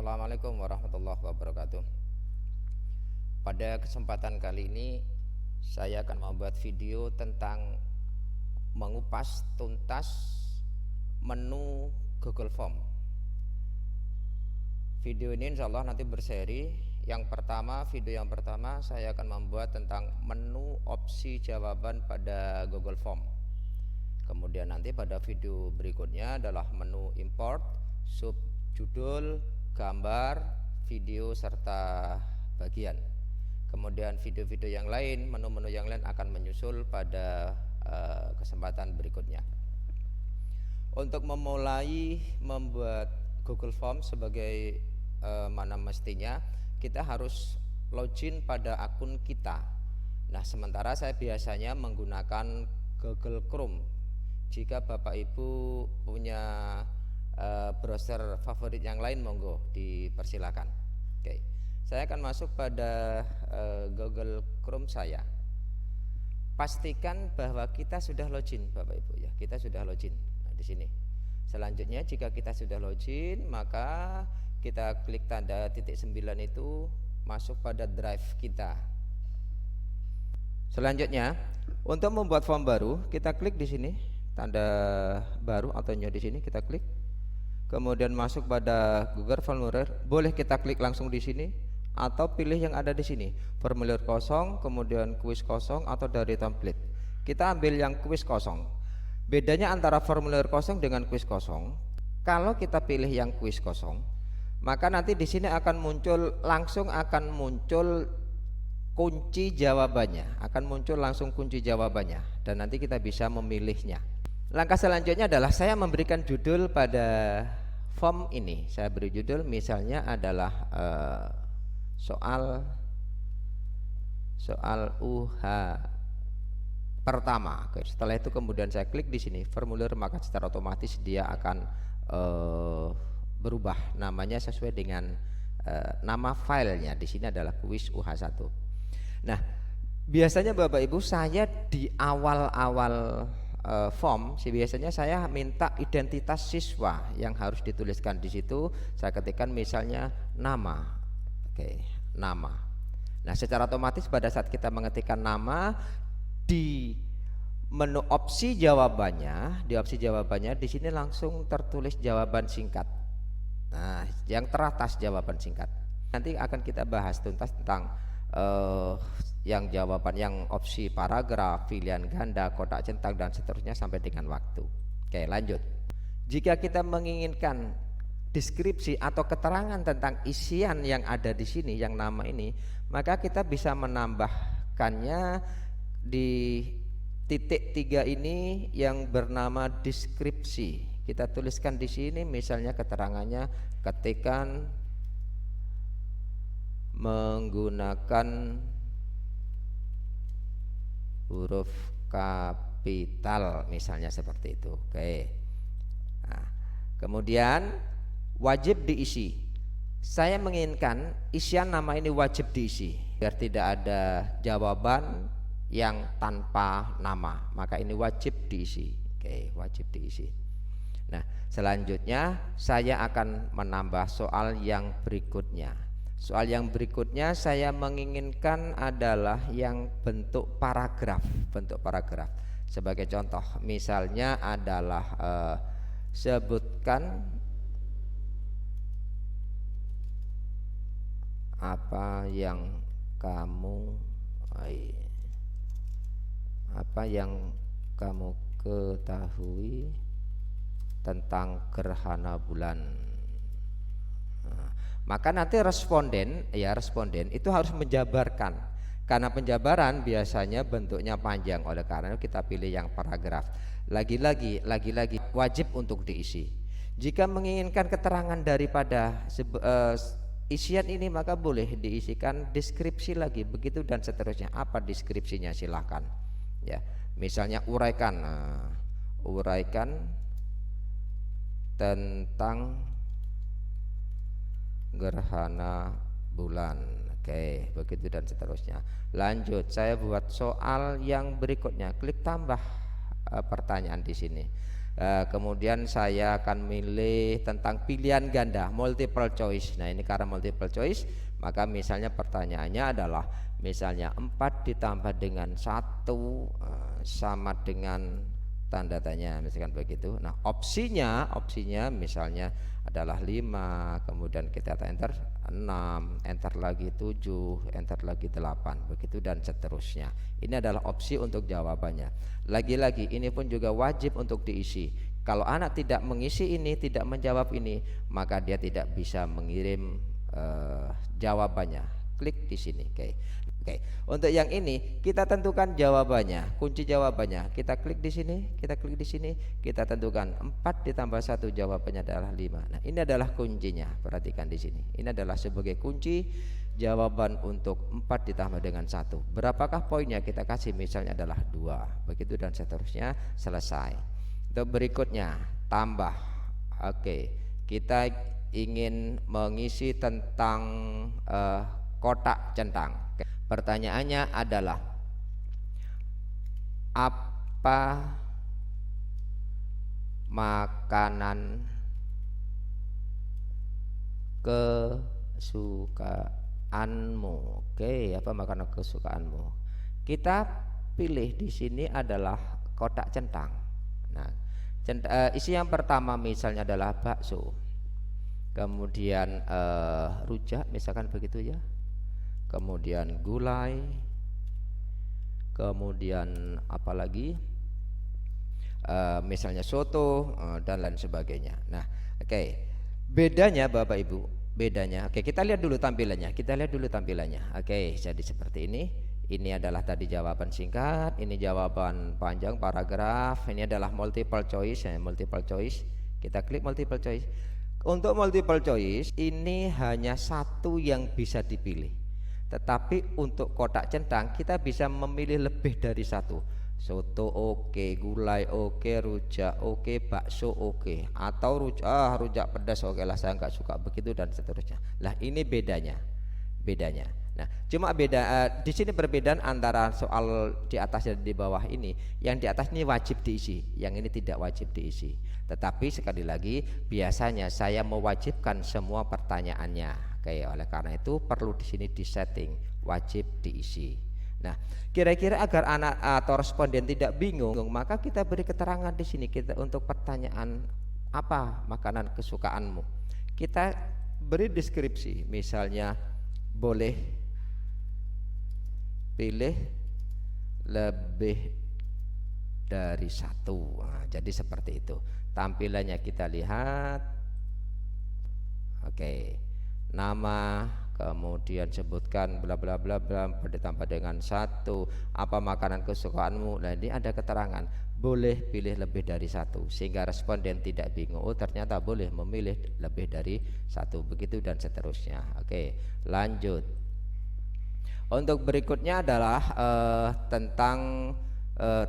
Assalamualaikum warahmatullahi wabarakatuh. Pada kesempatan kali ini saya akan membuat video tentang mengupas tuntas menu Google Form. Video ini insya Allah nanti berseri. Video yang pertama saya akan membuat tentang menu opsi jawaban pada Google Form. Kemudian nanti pada video berikutnya adalah menu import, subjudul, gambar, video serta bagian. Kemudian video-video yang lain, menu-menu yang lain akan menyusul pada kesempatan berikutnya. Untuk memulai membuat Google Form sebagai mana mestinya kita harus login pada akun kita. Nah, sementara saya biasanya menggunakan Google Chrome. Jika Bapak Ibu punya browser favorit yang lain, monggo dipersilakan. Oke, saya akan masuk pada Google Chrome saya. Pastikan bahwa kita sudah login, Bapak Ibu ya. Kita sudah login. Nah, di sini. Selanjutnya jika kita sudah login, maka kita klik tanda titik 9 itu, masuk pada drive kita. Selanjutnya, untuk membuat form baru, kita klik di sini tanda baru atau new di sini, kita klik. Kemudian masuk pada Google Formulir, boleh kita klik langsung di sini atau pilih yang ada di sini, formulir kosong, kemudian kuis kosong atau dari template. Kita ambil yang kuis kosong. Bedanya antara formulir kosong dengan kuis kosong, kalau kita pilih yang kuis kosong, maka nanti di sini akan muncul kunci jawabannya, langsung kunci jawabannya, dan nanti kita bisa memilihnya. Langkah selanjutnya adalah saya memberikan judul pada form ini. Saya beri judul misalnya adalah soal UH pertama. Oke, setelah itu kemudian saya klik di sini formulir, maka secara otomatis dia akan berubah namanya sesuai dengan nama filenya. Di sini adalah kuis UH1. Nah, biasanya Bapak Ibu saya di awal-awal form biasanya saya minta identitas siswa yang harus dituliskan di situ. Saya ketikkan misalnya nama. Oke, nama. Nah, secara otomatis pada saat kita mengetikkan nama di menu opsi jawabannya, di sini langsung tertulis jawaban singkat. Nah, yang teratas jawaban singkat. Nanti akan kita bahas tuntas tentang yang jawaban yang opsi paragraf, pilihan ganda, kotak centang dan seterusnya sampai dengan waktu. Oke, lanjut. Jika kita menginginkan deskripsi atau keterangan tentang isian yang ada di sini, yang nama ini, maka kita bisa menambahkannya di titik 3 ini yang bernama deskripsi. Kita tuliskan di sini misalnya keterangannya, ketikan menggunakan huruf kapital misalnya seperti itu. Oke. Nah, kemudian wajib diisi. Saya menginginkan isian nama ini wajib diisi biar tidak ada jawaban yang tanpa nama, maka ini wajib diisi. Oke, wajib diisi. Nah, selanjutnya saya akan menambah soal yang berikutnya. Soal yang berikutnya saya menginginkan adalah yang bentuk paragraf. Sebagai contoh, misalnya adalah sebutkan apa yang kamu ketahui tentang gerhana bulan. Nah, maka nanti responden itu harus menjabarkan, karena penjabaran biasanya bentuknya panjang, oleh karena kita pilih yang paragraf. Lagi-lagi wajib untuk diisi. Jika menginginkan keterangan daripada isian ini, maka boleh diisikan deskripsi lagi, begitu dan seterusnya. Apa deskripsinya silahkan ya, misalnya uraikan tentang gerhana bulan. Oke, begitu dan seterusnya. Lanjut, saya buat soal yang berikutnya. Klik tambah pertanyaan di sini. Kemudian saya akan milih tentang pilihan ganda, multiple choice. Nah ini karena multiple choice, maka misalnya pertanyaannya adalah misalnya 4 ditambah dengan 1 sama dengan tanda tanya, misalkan begitu. Nah opsinya misalnya adalah 5, kemudian kita enter 6, enter lagi 7, enter lagi 8, begitu dan seterusnya. Ini adalah opsi untuk jawabannya. Lagi-lagi ini pun juga wajib untuk diisi. Kalau anak tidak mengisi ini, tidak menjawab ini, maka dia tidak bisa mengirim jawabannya. Klik di sini. Oke. Untuk yang ini kita tentukan jawabannya, kunci jawabannya. Kita klik di sini, kita tentukan 4 ditambah 1 jawabannya adalah 5. Nah, ini adalah kuncinya. Perhatikan di sini. Ini adalah sebagai kunci jawaban untuk 4 ditambah dengan 1. Berapakah poinnya? Kita kasih misalnya adalah 2. Begitu dan seterusnya, selesai. Untuk berikutnya tambah. Oke. Kita ingin mengisi tentang kotak centang. Pertanyaannya adalah apa makanan kesukaanmu? Oke, apa makanan kesukaanmu? Kita pilih di sini adalah kotak centang. Nah, isi yang pertama misalnya adalah bakso. Kemudian rujak misalkan begitu ya. Kemudian gulai, kemudian apalagi misalnya soto dan lain sebagainya. Nah, oke. Bedanya Bapak Ibu, bedanya. Oke, kita lihat dulu tampilannya. Oke, jadi seperti ini. Ini adalah tadi jawaban singkat, ini jawaban panjang paragraf, ini adalah multiple choice ya, multiple choice. Kita klik multiple choice. Untuk multiple choice ini hanya satu yang bisa dipilih. Tetapi untuk kotak centang kita bisa memilih lebih dari satu. Soto oke, gulai oke, rujak oke, bakso oke, atau rujak pedas oke lah, saya nggak suka begitu dan seterusnya. Lah ini bedanya. Nah, cuma beda di sini perbedaan antara soal di atas dan di bawah ini. Yang di atas ini wajib diisi, yang ini tidak wajib diisi. Tetapi sekali lagi biasanya saya mewajibkan semua pertanyaannya. Oke, oleh karena itu perlu di sini disetting wajib diisi. Nah, kira-kira agar anak atau responden tidak bingung, maka kita beri keterangan di sini kita untuk pertanyaan apa makanan kesukaanmu. Kita beri deskripsi, misalnya boleh pilih lebih dari satu. Nah, jadi seperti itu. Tampilannya kita lihat. Oke. Nama, kemudian sebutkan bla bla bla bla ditambah dengan 1, apa makanan kesukaanmu. Nah ini ada keterangan boleh pilih lebih dari 1 sehingga responden tidak bingung, oh ternyata boleh memilih lebih dari 1, begitu dan seterusnya. Oke, lanjut. Untuk berikutnya adalah tentang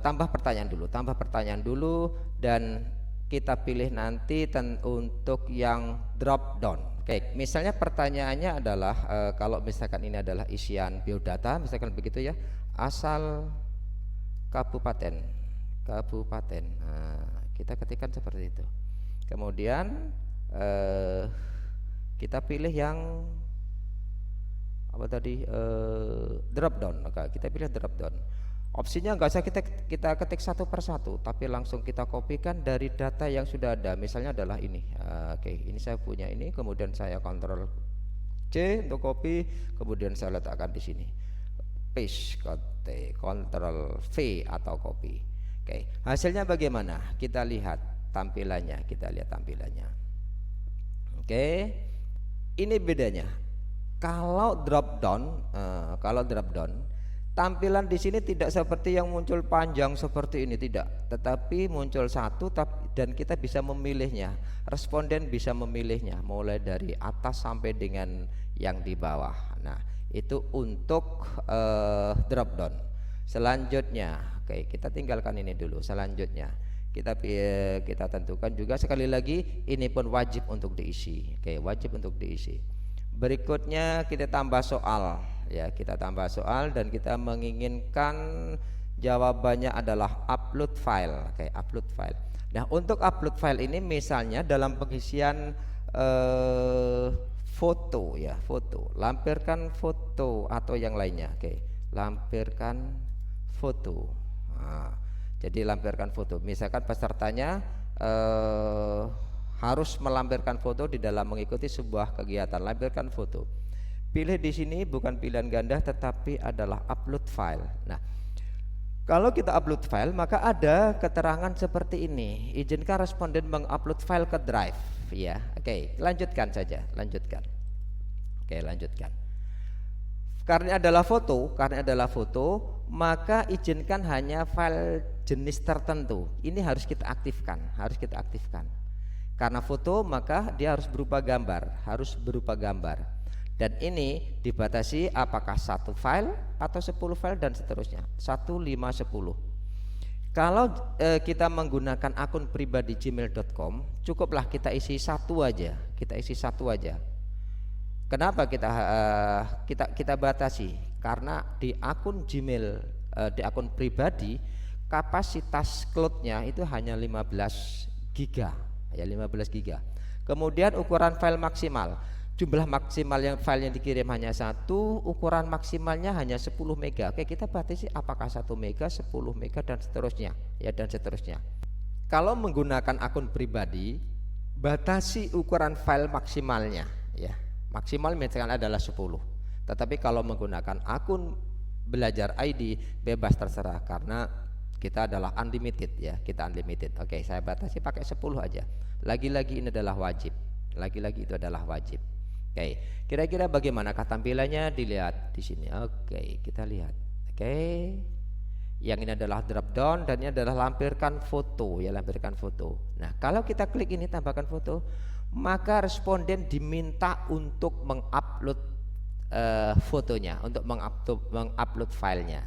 tambah pertanyaan dulu dan kita pilih nanti untuk yang drop down. Oke, misalnya pertanyaannya adalah kalau misalkan ini adalah isian biodata, misalkan begitu ya, asal kabupaten. Nah, kita ketikkan seperti itu. Kemudian kita pilih yang apa tadi, drop down. Maka kita pilih drop down. Opsinya nggak usah kita ketik satu persatu, tapi langsung kita kopikan dari data yang sudah ada. Misalnya adalah ini. Oke, ini saya punya ini, kemudian saya Ctrl C untuk copy, kemudian saya letakkan di sini. Paste, Ctrl V atau copy. Oke, hasilnya bagaimana? Kita lihat tampilannya. Oke, ini bedanya. Kalau drop down, tampilan di sini tidak seperti yang muncul panjang seperti ini, tidak, tetapi muncul satu dan kita bisa memilihnya. Responden bisa memilihnya mulai dari atas sampai dengan yang di bawah. Nah, itu untuk drop down. Selanjutnya, oke, kita tinggalkan ini dulu. Selanjutnya, kita tentukan juga sekali lagi ini pun wajib untuk diisi. Oke, wajib untuk diisi. Berikutnya kita tambah soal. Ya, kita tambah soal dan kita menginginkan Jawabannya adalah upload file. Oke, upload file. Nah, untuk upload file ini misalnya dalam pengisian foto ya, foto, lampirkan foto atau yang lainnya. Oke, lampirkan foto. Nah, jadi lampirkan foto. Misalkan pesertanya harus melampirkan foto di dalam mengikuti sebuah kegiatan, lampirkan foto. Pilih di sini bukan pilihan ganda tetapi adalah upload file. Nah, kalau kita upload file maka ada keterangan seperti ini. Izinkan responden mengupload file ke drive ya. Oke, lanjutkan saja, lanjutkan. Oke, lanjutkan. Karena adalah foto, maka izinkan hanya file jenis tertentu. Ini harus kita aktifkan, Karena foto maka dia harus berupa gambar, Dan ini dibatasi apakah 1 file atau 10 file dan seterusnya. 1, 5, 10. Kalau kita menggunakan akun pribadi gmail.com, cukuplah kita isi satu aja. Kenapa kita batasi? Karena di akun Gmail, di akun pribadi, kapasitas cloud-nya itu hanya 15 giga, ya 15 giga. Kemudian ukuran file maksimal, jumlah maksimal yang file yang dikirim hanya 1, ukuran maksimalnya hanya 10 mega. Oke, kita batasi apakah 1 mega, 10 mega dan seterusnya, ya dan seterusnya. Kalau menggunakan akun pribadi, batasi ukuran file maksimalnya, ya. Maksimal misalkan adalah 10. Tetapi kalau menggunakan akun belajar ID bebas terserah karena kita adalah unlimited ya, kita unlimited. Oke, saya batasi pakai 10 aja. Lagi-lagi ini adalah wajib. Lagi-lagi itu adalah wajib. Oke, kira-kira bagaimanakah tampilannya? Dilihat di sini. Oke, kita lihat. Oke. Yang ini adalah drop down dan ini adalah lampirkan foto ya, lampirkan foto. Nah, kalau kita klik ini tambahkan foto, maka responden diminta untuk mengupload fotonya, untuk mengupload filenya,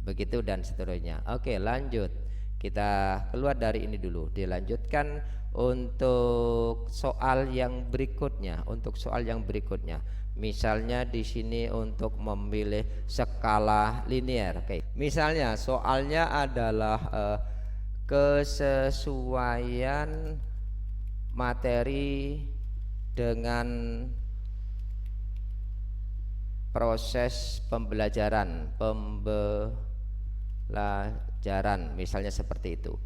begitu dan seterusnya. Oke, lanjut. Kita keluar dari ini dulu. Dilanjutkan untuk soal yang berikutnya. Misalnya di sini untuk memilih skala linear. Oke. Misalnya soalnya adalah kesesuaian materi dengan proses pembelajaran, misalnya seperti itu.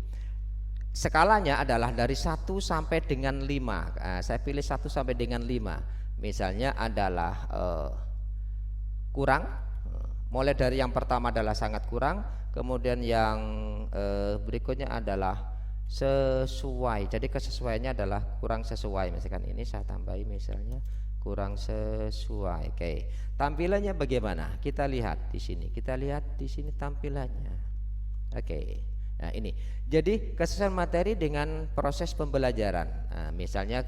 Skalanya adalah dari 1 sampai dengan 5. Saya pilih 1 sampai dengan 5. Misalnya adalah kurang, mulai dari yang pertama adalah sangat kurang, kemudian yang berikutnya adalah sesuai. Jadi kesesuaiannya adalah kurang sesuai. Misalkan ini saya tambahi misalnya kurang sesuai. Oke. Tampilannya bagaimana? Kita lihat di sini. Tampilannya. Oke. Nah, ini. Jadi kesesuaian materi dengan proses pembelajaran. Nah, misalnya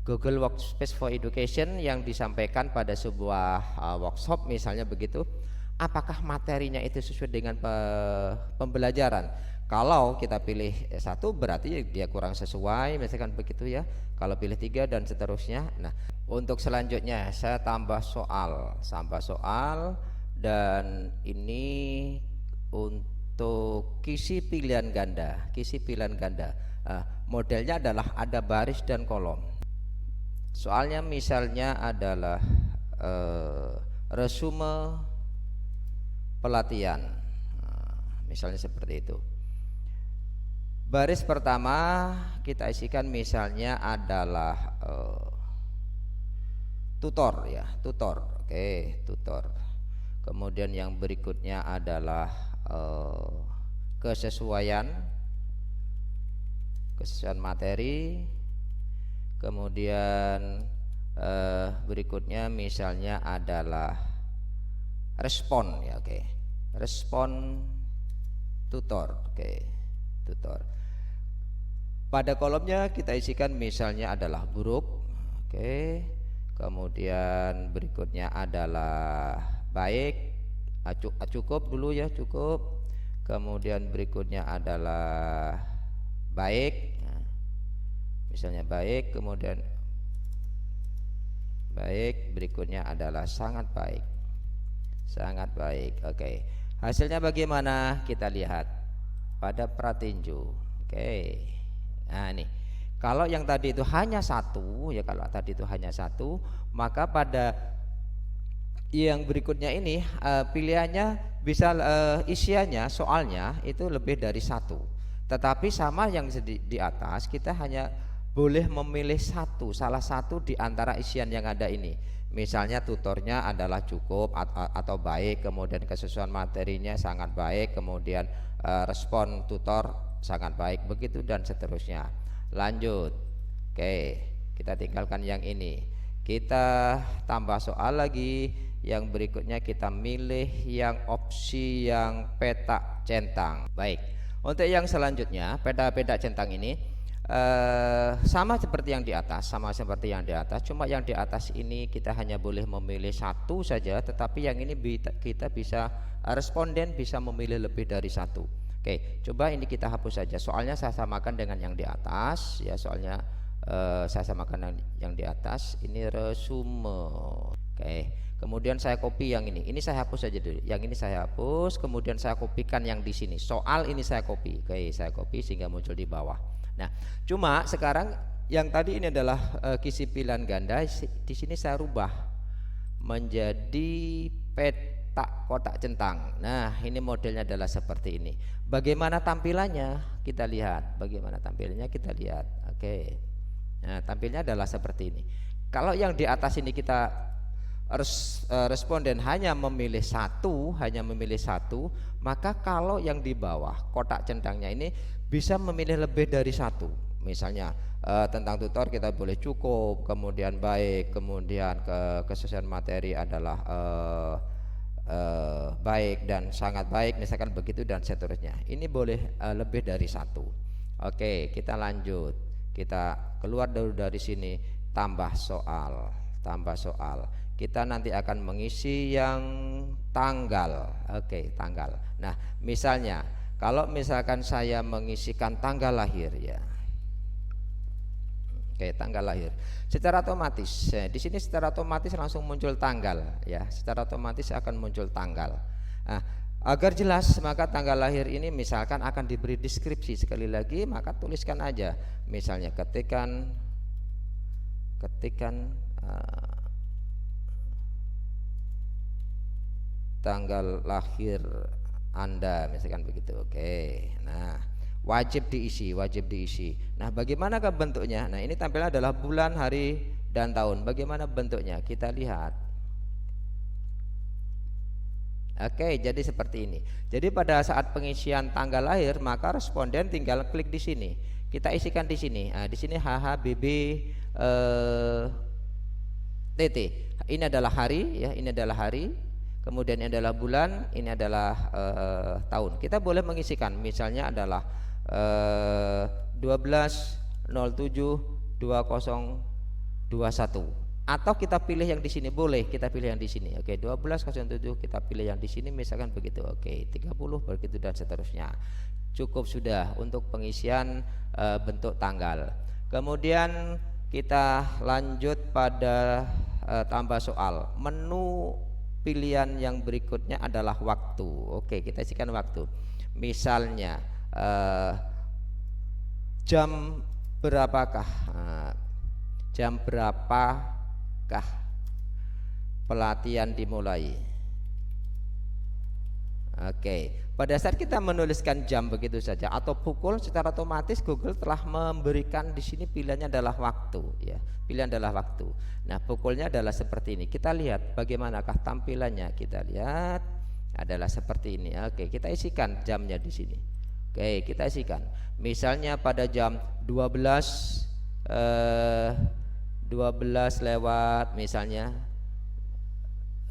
Google Workspace for Education yang disampaikan pada sebuah workshop misalnya begitu. Apakah materinya itu sesuai dengan pembelajaran? Kalau kita pilih 1 berarti dia kurang sesuai, misalkan begitu ya. Kalau pilih 3 dan seterusnya. Nah, untuk selanjutnya saya tambah soal, dan ini untuk kisi pilihan ganda. Modelnya adalah ada baris dan kolom. Soalnya misalnya adalah resume pelatihan, misalnya seperti itu. Baris pertama kita isikan misalnya adalah tutor ya, tutor. Oke, tutor. Kemudian yang berikutnya adalah kesesuaian materi. Kemudian berikutnya misalnya adalah respon ya, oke. Respon tutor, oke. Tutor. Pada kolomnya kita isikan misalnya adalah buruk, oke. Kemudian berikutnya adalah baik, cukup dulu ya, cukup. Kemudian berikutnya adalah baik, misalnya baik. Kemudian baik, berikutnya adalah sangat baik, oke. Hasilnya bagaimana? Kita lihat pada pratinju. Oke. Nah, ini. Kalau yang tadi itu hanya satu, ya kalau tadi itu hanya satu, maka pada yang berikutnya ini pilihannya bisa isiannya soalnya itu lebih dari satu. Tetapi sama yang di atas kita hanya boleh memilih satu, salah satu di antara isian yang ada ini. Misalnya tutornya adalah cukup atau baik, kemudian kesesuaian materinya sangat baik, kemudian respon tutor sangat baik, begitu dan seterusnya. Lanjut. Oke, kita tinggalkan yang ini. Kita tambah soal lagi. Yang berikutnya kita milih yang opsi yang petak centang. Baik. Untuk yang selanjutnya, petak centang ini sama seperti yang di atas, cuma yang di atas ini kita hanya boleh memilih satu saja, tetapi yang ini kita bisa, responden bisa memilih lebih dari satu. Oke, coba ini kita hapus saja. Soalnya saya samakan dengan yang di atas, ya soalnya saya samakan dengan yang di atas. Ini resume. Oke. Kemudian saya copy yang ini saya hapus saja dulu. Yang ini saya hapus, kemudian saya kopikan yang di sini. Soal ini saya copy. Oke, saya copy sehingga muncul di bawah. Nah, cuma sekarang yang tadi ini adalah kisi pilihan ganda. Di sini saya rubah menjadi petak kotak centang. Nah, ini modelnya adalah seperti ini. Bagaimana tampilannya? Kita lihat. Bagaimana tampilannya? Kita lihat. Oke. Nah, tampilnya adalah seperti ini. Kalau yang di atas ini kita responden hanya memilih satu, maka kalau yang di bawah kotak centangnya ini bisa memilih lebih dari satu. Misalnya tentang tutor kita boleh cukup, kemudian baik, kemudian kesesuaian materi adalah baik dan sangat baik, misalkan begitu dan seterusnya. Ini boleh lebih dari satu. Oke, kita lanjut. Kita keluar dulu dari sini, tambah soal. Kita nanti akan mengisi yang tanggal. Oke, tanggal. Nah, misalnya kalau misalkan saya mengisikan tanggal lahir ya. Oke, tanggal lahir. Secara otomatis di sini secara otomatis langsung muncul tanggal ya. Secara otomatis akan muncul tanggal. Nah, agar jelas maka tanggal lahir ini misalkan akan diberi deskripsi sekali lagi, maka tuliskan aja. Misalnya ketikan tanggal lahir Anda, misalkan begitu. Oke. Nah, wajib diisi. Nah, bagaimanakah bentuknya? Nah, ini tampilnya adalah bulan, hari, dan tahun. Bagaimana bentuknya? Kita lihat. Oke, jadi seperti ini. Jadi pada saat pengisian tanggal lahir, maka responden tinggal klik di sini. Kita isikan di sini. Nah, di sini HHBB TT. Ini adalah hari, ya. Ini adalah hari. Kemudian ini adalah bulan, ini adalah tahun. Kita boleh mengisikan, misalnya adalah 12/07/2021. Atau kita pilih yang di sini, boleh kita pilih yang di sini. Oke, 12/07 kita pilih yang di sini, misalkan begitu. Oke, 30 begitu dan seterusnya. Cukup sudah untuk pengisian bentuk tanggal. Kemudian kita lanjut pada tambah soal. Menu pilihan yang berikutnya adalah waktu. Oke, kita isikan waktu. Misalnya jam berapakah? Jam berapakah pelatihan dimulai? Oke, pada saat kita menuliskan jam begitu saja atau pukul, secara otomatis Google telah memberikan di sini pilihannya adalah waktu, ya. Pilihan adalah waktu. Nah, pukulnya adalah seperti ini. Kita lihat bagaimanakah tampilannya. Kita lihat adalah seperti ini. Oke, kita isikan jamnya di sini. Oke, kita isikan. Misalnya pada jam 12 lewat, misalnya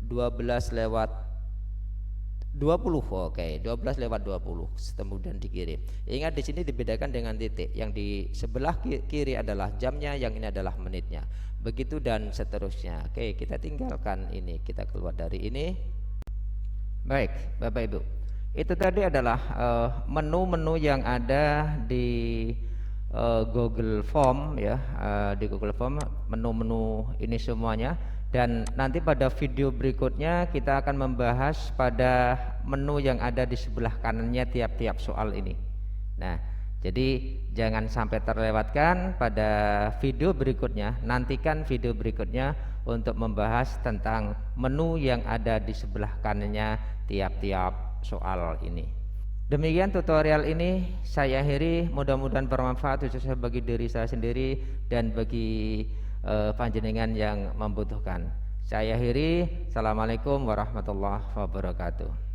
12 lewat 20, oke, 12 lewat 20, kemudian dikirim. Ingat di sini dibedakan dengan titik. Yang di sebelah kiri adalah jamnya, yang ini adalah menitnya. Begitu dan seterusnya. Oke, kita tinggalkan ini, kita keluar dari ini. Baik, Bapak Ibu. Itu tadi adalah menu-menu yang ada di Google Form ya, di Google Form, menu-menu ini semuanya. Dan nanti pada video berikutnya kita akan membahas pada menu yang ada di sebelah kanannya tiap-tiap soal ini. Nah, jadi jangan sampai terlewatkan pada video berikutnya. Nantikan video berikutnya untuk membahas tentang menu yang ada di sebelah kanannya tiap-tiap soal ini. Demikian tutorial ini saya akhiri, mudah-mudahan bermanfaat khususnya bagi diri saya sendiri dan bagi panjenengan yang membutuhkan. Saya akhiri. Assalamualaikum warahmatullahi wabarakatuh.